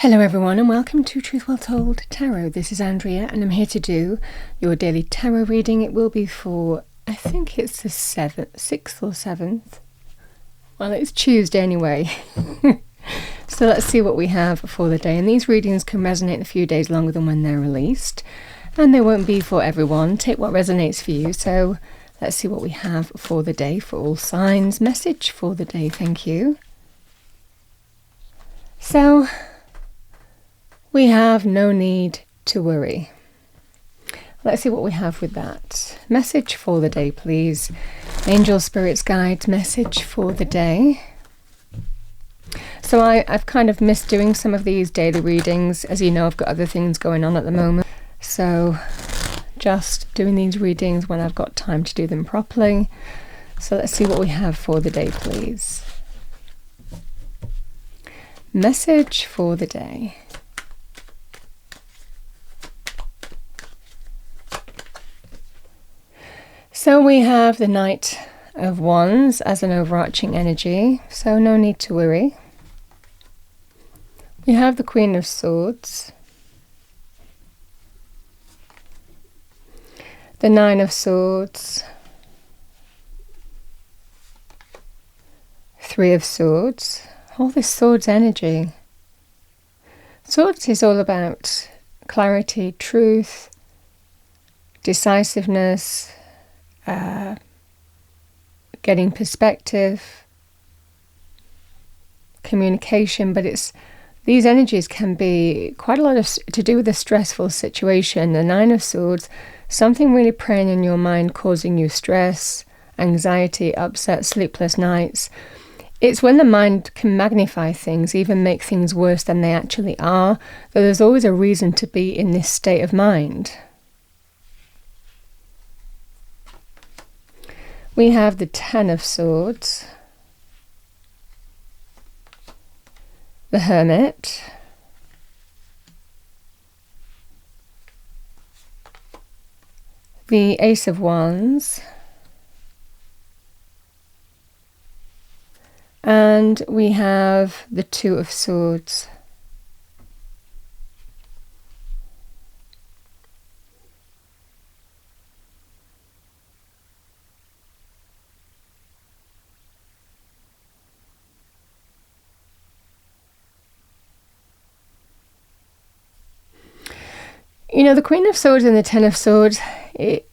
Hello everyone and welcome to Truth Well Told Tarot. This is Andrea and I'm here to do your daily tarot reading. It will be for, I think it's the 6th or 7th. Well, it's Tuesday anyway. So let's see what we have for the day. And these readings can resonate a few days longer than when they're released. And they won't be for everyone. Take what resonates for you. So let's see what we have for the day for all signs. Message for the day, thank you. So we have no need to worry. Let's see what we have with that. Message for the day, please. Angel, spirits, guides, message for the day. So I've kind of missed doing some of these daily readings. As you know, I've got other things going on at the moment. So just doing these readings when I've got time to do them properly. So let's see what we have for the day, please. Message for the day. So we have the Knight of Wands as an overarching energy, so no need to worry. We have the Queen of Swords, the Nine of Swords, Three of Swords, all this Swords energy. Swords is all about clarity, truth, decisiveness, getting perspective, communication, but these energies can be quite a lot to do with a stressful situation. The Nine of Swords, something really preying in your mind, causing you stress, anxiety, upset, sleepless nights. It's when the mind can magnify things, even make things worse than they actually are, though there's always a reason to be in this state of mind. We have the Ten of Swords, the Hermit, the Ace of Wands, and we have the Two of Swords. You know, the Queen of Swords and the Ten of Swords, it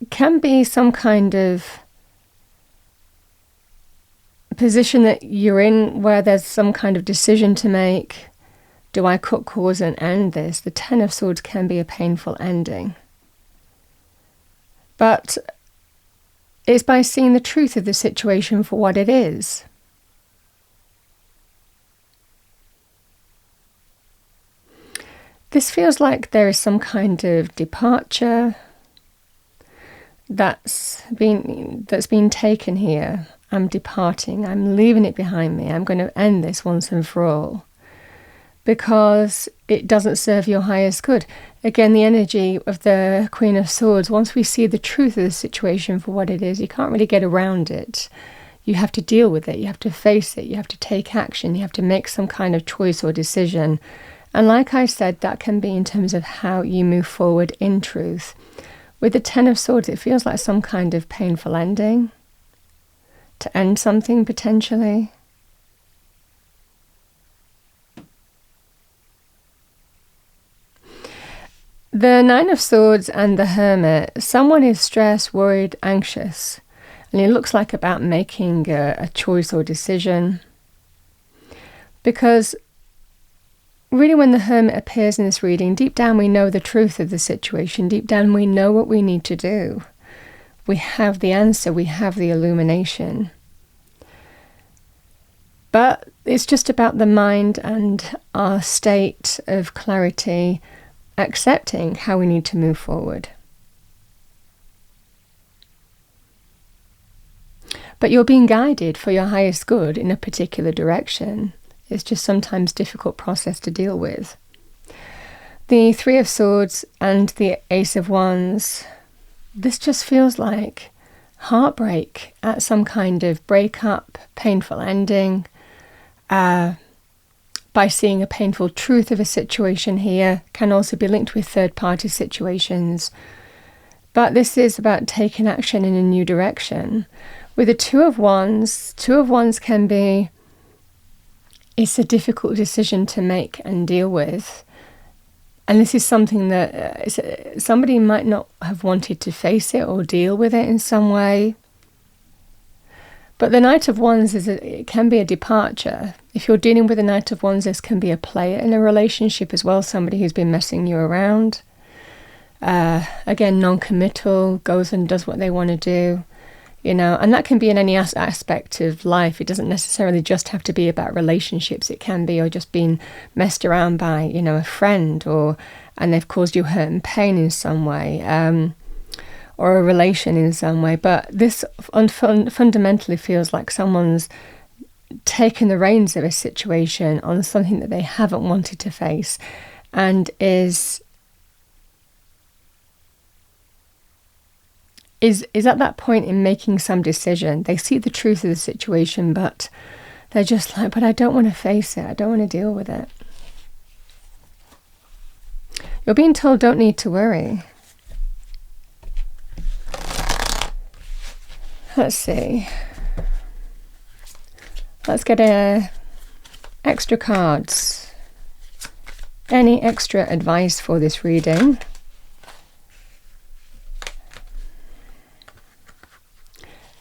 can be some kind of position that you're in where there's some kind of decision to make. Do I cut cords and end this? The Ten of Swords can be a painful ending. But it's by seeing the truth of the situation for what it is. This feels like there is some kind of departure that's been taken here. I'm departing. I'm leaving it behind me. I'm going to end this once and for all because it doesn't serve your highest good. Again, the energy of the Queen of Swords, once we see the truth of the situation for what it is, you can't really get around it. You have to deal with it. You have to face it. You have to take action. You have to make some kind of choice or decision. And like I said, that can be in terms of how you move forward in truth. With the Ten of Swords, it feels like some kind of painful ending, to end something potentially. The Nine of Swords and the Hermit, someone is stressed, worried, anxious, and it looks like about making a choice or decision. Because really, when the Hermit appears in this reading, deep down we know the truth of the situation. Deep down we know what we need to do. We have the answer. We have the illumination. But it's just about the mind and our state of clarity, accepting how we need to move forward. But you're being guided for your highest good in a particular direction. It's just sometimes a difficult process to deal with. The Three of Swords and the Ace of Wands, this just feels like heartbreak at some kind of breakup, painful ending, by seeing a painful truth of a situation here. Can also be linked with third-party situations. But this is about taking action in a new direction. With the Two of Wands can be, it's a difficult decision to make and deal with. And this is something that somebody might not have wanted to face it or deal with it in some way. But the Knight of Wands it can be a departure. If you're dealing with the Knight of Wands, this can be a player in a relationship as well, somebody who's been messing you around. Again, non-committal, goes and does what they want to do, and that can be in any aspect of life. It doesn't necessarily just have to be about relationships. It can be, or just being messed around by, a friend, and they've caused you hurt and pain in some way, or a relation in some way. But this fundamentally feels like someone's taken the reins of a situation on something that they haven't wanted to face, and is at that point in making some decision. They see the truth of the situation, but they're just like, but I don't want to face it. I don't want to deal with it. You're being told don't need to worry. Let's see. Let's get extra cards. Any extra advice for this reading?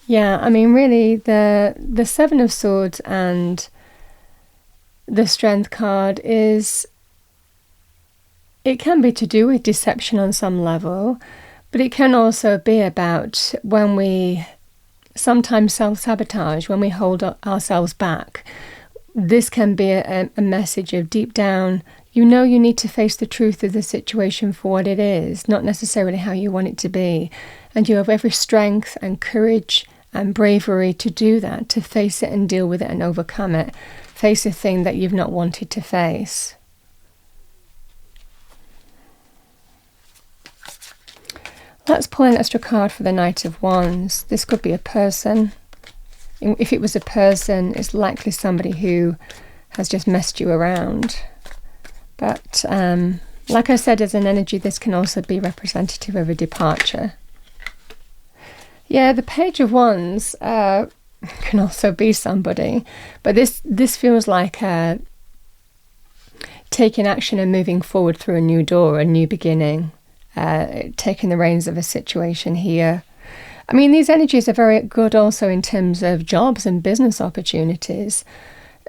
Yeah, I mean, really, the Seven of Swords and the Strength card it can be to do with deception on some level, but it can also be about when we sometimes self-sabotage, when we hold ourselves back. This can be a message of deep down, you need to face the truth of the situation for what it is, not necessarily how you want it to be. And you have every strength and courage and bravery to do that, to face it and deal with it and overcome it. Face a thing that you've not wanted to face. Let's pull an extra card for the Knight of Wands. This could be a person. If it was a person, it's likely somebody who has just messed you around. But like I said, as an energy, this can also be representative of a departure. Yeah, the Page of Wands can also be somebody, but this feels like taking action and moving forward through a new door, a new beginning, taking the reins of a situation here. I mean, these energies are very good also in terms of jobs and business opportunities.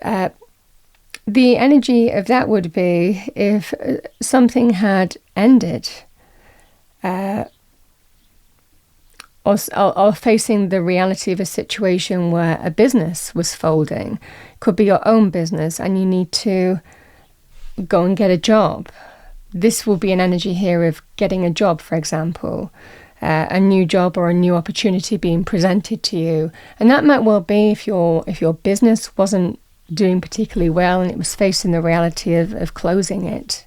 The energy of that would be if something had ended, or facing the reality of a situation where a business was folding. Could be your own business and you need to go and get a job. This will be an energy here of getting a job, for example, a new job or a new opportunity being presented to you. And that might well be if your business wasn't doing particularly well and it was facing the reality of closing it.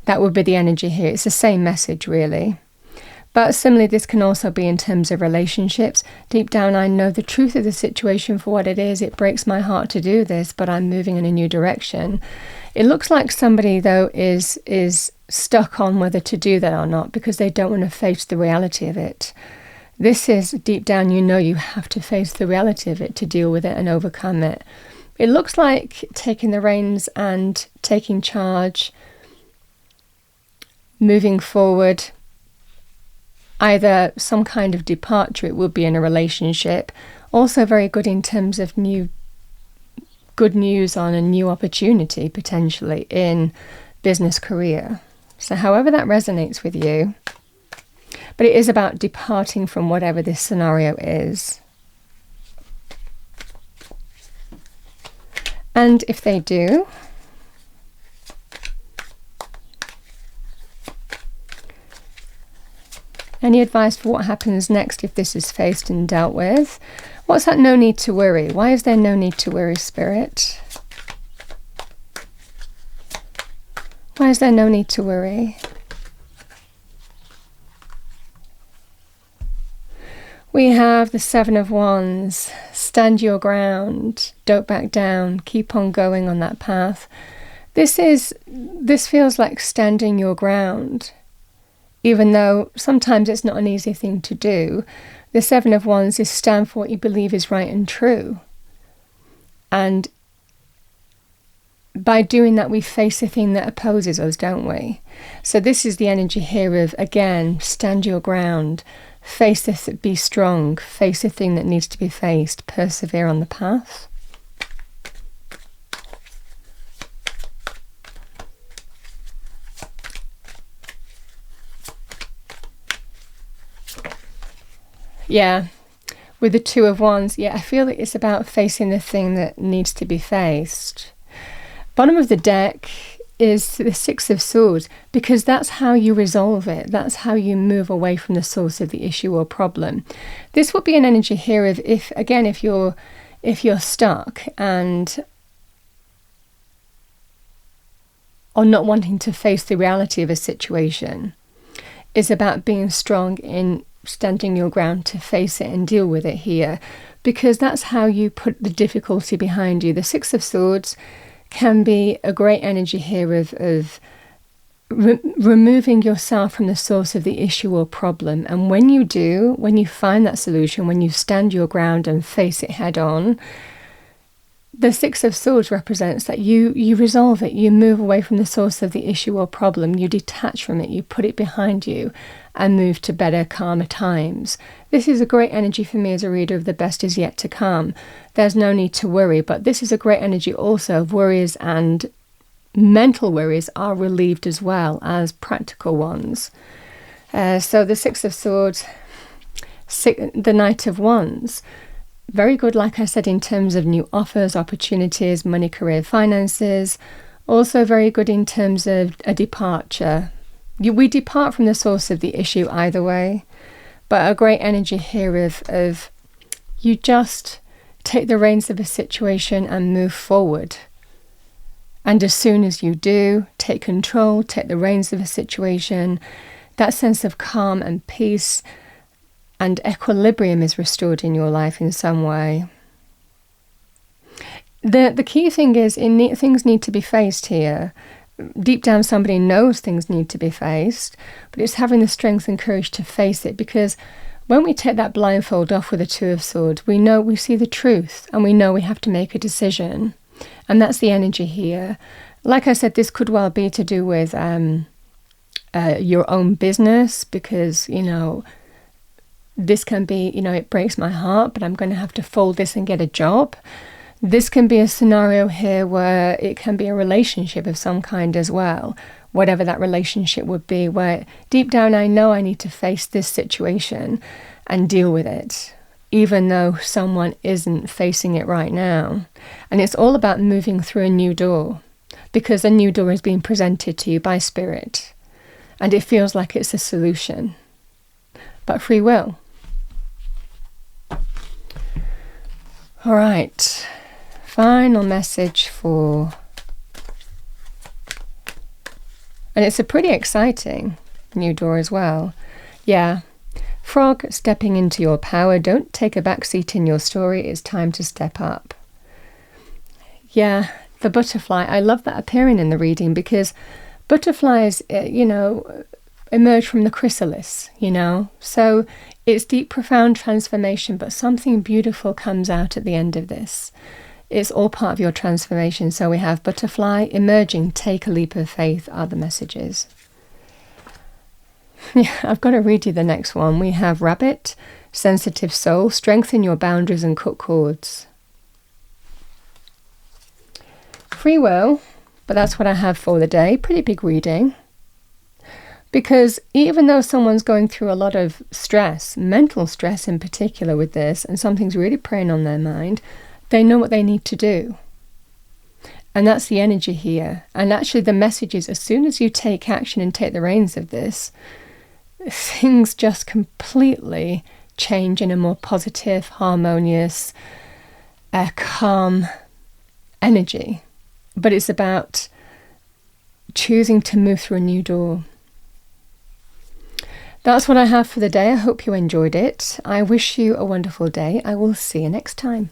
That would be the energy here. It's the same message, really. But similarly, this can also be in terms of relationships. Deep down, I know the truth of the situation for what it is. It breaks my heart to do this, but I'm moving in a new direction. It looks like somebody, though, is stuck on whether to do that or not because they don't want to face the reality of it. This is, deep down, you have to face the reality of it to deal with it and overcome it. It looks like taking the reins and taking charge, moving forward. Either some kind of departure, it will be in a relationship. Also very good in terms of good news on a new opportunity, potentially, in business career. So however that resonates with you. But it is about departing from whatever this scenario is. And if they do, any advice for what happens next if this is faced and dealt with? What's that no need to worry? Why is there no need to worry, Spirit? Why is there no need to worry? We have the Seven of Wands. Stand your ground. Don't back down. Keep on going on that path. This feels like standing your ground, even though sometimes it's not an easy thing to do. The Seven of Wands is stand for what you believe is right and true. And by doing that, we face the thing that opposes us, don't we? So this is the energy here of, again, stand your ground, face this, be strong, face the thing that needs to be faced, persevere on the path. Yeah, with the Two of Wands, yeah, I feel that it's about facing the thing that needs to be faced. Bottom of the deck is the Six of Swords, because that's how you resolve it. That's how you move away from the source of the issue or problem. This would be an energy here of, if you're stuck and or not wanting to face the reality of a situation. It's about being strong in standing your ground to face it and deal with it here, because that's how you put the difficulty behind you. The Six of Swords can be a great energy here of removing yourself from the source of the issue or problem. And when you do, when you find that solution, when you stand your ground and face it head on, the Six of Swords represents that you resolve it, you move away from the source of the issue or problem, you detach from it, you put it behind you and move to better, calmer times. This is a great energy for me as a reader of the best is yet to come. There's no need to worry, but this is a great energy also of worries, and mental worries are relieved as well as practical ones. So the Six of Swords, the Knight of Wands, very good, like I said, in terms of new offers, opportunities, money, career, finances. Also very good in terms of a departure. We depart from the source of the issue either way, but a great energy here of you just take the reins of a situation and move forward. And as soon as you do, take control, take the reins of a situation, that sense of calm and peace and equilibrium is restored in your life in some way. The key thing is things need to be faced here. Deep down somebody knows things need to be faced, but it's having the strength and courage to face it, because when we take that blindfold off with the Two of Swords, we see the truth and we know we have to make a decision. And that's the energy here. Like I said, this could well be to do with your own business, because, this can be, it breaks my heart, but I'm going to have to fold this and get a job. This can be a scenario here where it can be a relationship of some kind as well, whatever that relationship would be, where deep down I know I need to face this situation and deal with it, even though someone isn't facing it right now. And it's all about moving through a new door, because a new door is being presented to you by Spirit, and it feels like it's a solution, but free will. All right, final message for, and it's a pretty exciting new door as well. Yeah, Frog, stepping into your power. Don't take a back seat in your story. It's time to step up. Yeah, the butterfly. I love that appearing in the reading, because butterflies, emerge from the chrysalis, So it's deep, profound transformation, but something beautiful comes out at the end of this. It's all part of your transformation. So we have butterfly, emerging, take a leap of faith are the messages. Yeah, I've got to read you the next one. We have rabbit, sensitive soul, strengthen your boundaries and cut cords. Free will, but that's what I have for the day. Pretty big reading. Because even though someone's going through a lot of stress, mental stress in particular with this, and something's really preying on their mind, they know what they need to do. And that's the energy here. And actually the message is, as soon as you take action and take the reins of this, things just completely change in a more positive, harmonious, calm energy. But it's about choosing to move through a new door. That's what I have for the day. I hope you enjoyed it. I wish you a wonderful day. I will see you next time.